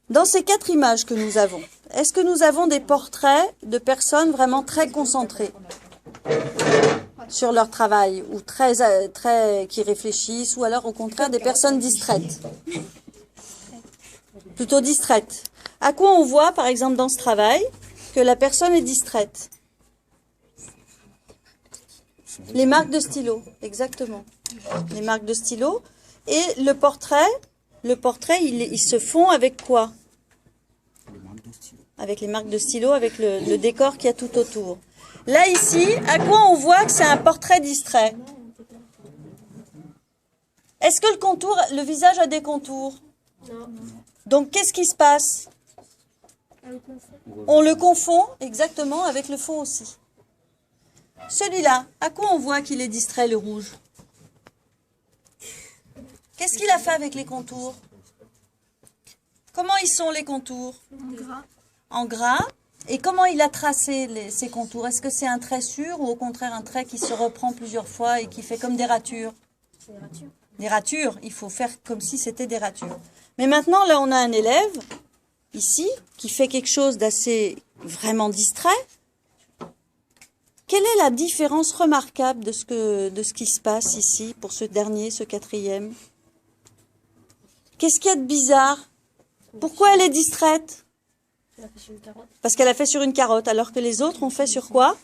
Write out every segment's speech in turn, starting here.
Dans ces 4 images que nous avons, est-ce que nous avons des portraits de personnes vraiment très concentrées sur leur travail ou très qui réfléchissent, ou alors au contraire des personnes distraites? Plutôt distraites. À quoi on voit, par exemple, dans ce travail, que la personne est distraite? Les marques de stylo, exactement. Les marques de stylo. Et le portrait, il se fond avec quoi? Avec les marques de stylo, avec le décor qu'il y a tout autour. Là, ici, à quoi on voit que c'est un portrait distrait? Est-ce que le visage a des contours? Non. Donc, qu'est-ce qui se passe? On le confond, exactement, avec le fond aussi. Celui-là, à quoi on voit qu'il est distrait, le rouge? Qu'est-ce qu'il a fait avec les contours? Comment ils sont, les contours? En gras. En gras. Et comment il a tracé ces contours? Est-ce que c'est un trait sûr ou au contraire un trait qui se reprend plusieurs fois et qui fait comme des ratures? Des ratures. Des ratures, il faut faire comme si c'était des ratures. Mais maintenant, là, on a un élève, ici, qui fait quelque chose d'assez vraiment distrait. Quelle est la différence remarquable de ce qui se passe ici, pour ce dernier, ce 4e? Qu'est-ce qu'il y a de bizarre? Pourquoi elle est distraite? Parce qu'elle a fait sur une carotte, alors que les autres ont fait sur quoi?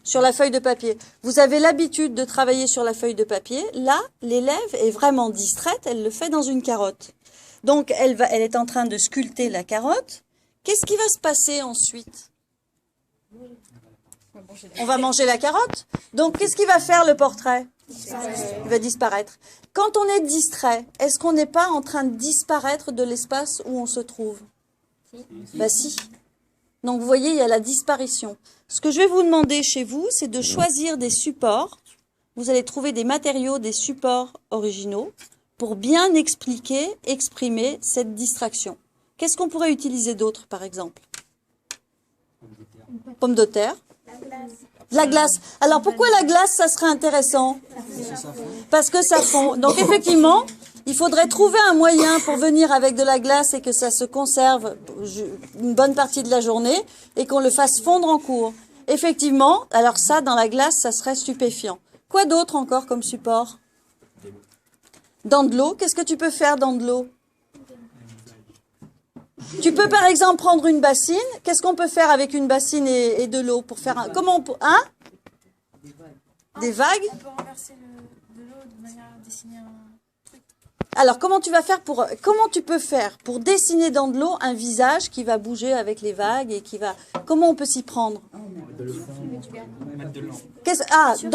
Sur la feuille de papier. Vous avez l'habitude de travailler sur la feuille de papier. Là, l'élève est vraiment distraite, elle le fait dans une carotte. Donc, elle est en train de sculpter la carotte. Qu'est-ce qui va se passer ensuite? On va manger la carotte. Donc, qu'est-ce qui va faire le portrait? Il va disparaître. Quand on est distrait, est-ce qu'on n'est pas en train de disparaître de l'espace où on se trouve? Bah si. Donc, vous voyez, il y a la disparition. Ce que je vais vous demander chez vous, c'est de choisir des supports. Vous allez trouver des matériaux, des supports originaux pour bien exprimer cette distraction. Qu'est-ce qu'on pourrait utiliser d'autre, par exemple? Pomme de terre. La glace. Alors, pourquoi la glace, ça serait intéressant? Parce que ça fond. Donc, effectivement, il faudrait trouver un moyen pour venir avec de la glace et que ça se conserve une bonne partie de la journée et qu'on le fasse fondre en cours. Effectivement, alors ça, dans la glace, ça serait stupéfiant. Quoi d'autre encore comme support? Dans de l'eau. Qu'est-ce que tu peux faire dans de l'eau? Tu peux par exemple prendre une bassine. Qu'est-ce qu'on peut faire avec une bassine et de l'eau pour faire comment on peut, hein? Des vagues. On peut renverser de l'eau de manière à dessiner un truc. Alors comment tu peux faire pour dessiner dans de l'eau un visage qui va bouger avec les vagues et comment on peut s'y prendre? De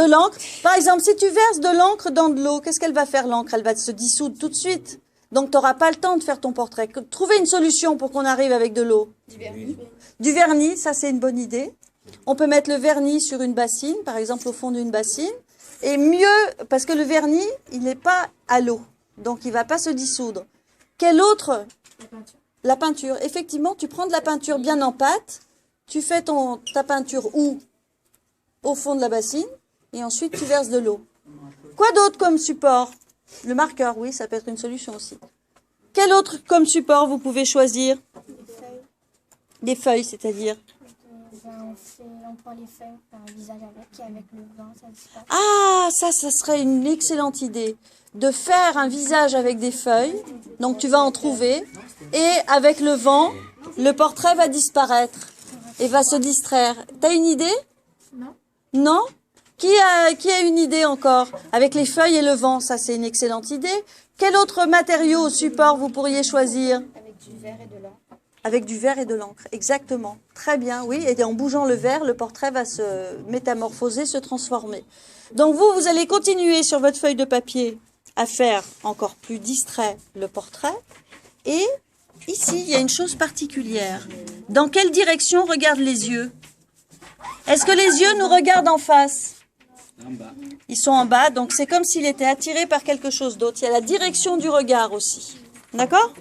l'encre. Par exemple, si tu verses de l'encre dans de l'eau, qu'est-ce qu'elle va faire, l'encre? Elle va se dissoudre tout de suite. Donc, tu n'auras pas le temps de faire ton portrait. Trouvez une solution pour qu'on arrive avec de l'eau. Du vernis. Du vernis, ça c'est une bonne idée. On peut mettre le vernis sur une bassine, par exemple au fond d'une bassine. Et mieux, parce que le vernis, il n'est pas à l'eau. Donc, il ne va pas se dissoudre. Quel autre? La peinture. La peinture. Effectivement, tu prends de la peinture bien en pâte. Tu fais ta peinture où? Au fond de la bassine. Et ensuite, tu verses de l'eau. Quoi d'autre comme support? Le marqueur, oui, ça peut être une solution aussi. Quel autre comme support vous pouvez choisir? Des feuilles. Des feuilles, c'est-à-dire? On prend les feuilles, on fait un visage avec, et avec le vent, ça disparaît. Ah, ça serait une excellente idée. De faire un visage avec des feuilles. Donc, tu vas en trouver. Et avec le vent, le portrait va disparaître. Et va se distraire. T'as une idée? Non. Non? Qui a une idée encore? Avec les feuilles et le vent, ça c'est une excellente idée. Quel autre matériau ou support vous pourriez choisir? Avec du verre et de l'encre. Avec du verre et de l'encre, exactement. Très bien, oui. Et en bougeant le verre, le portrait va se métamorphoser, se transformer. Donc vous allez continuer sur votre feuille de papier à faire encore plus distrait le portrait. Et ici, il y a une chose particulière. Dans quelle direction regardent les yeux? Est-ce que les yeux nous regardent en face? Ils sont en bas, donc c'est comme s'il était attiré par quelque chose d'autre. Il y a la direction du regard aussi. D'accord?